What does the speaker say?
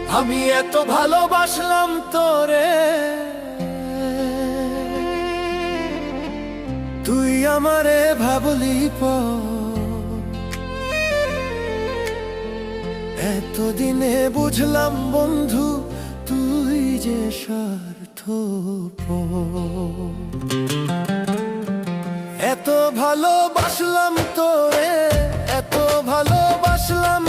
আমি এত ভালোবাসলাম তোরে, তুই আমারে ভাবলি এতদিনে বুঝলাম বন্ধু, তুই যে স্বার্থপর। এত ভালোবাসলাম তোরে, এত ভালোবাসলাম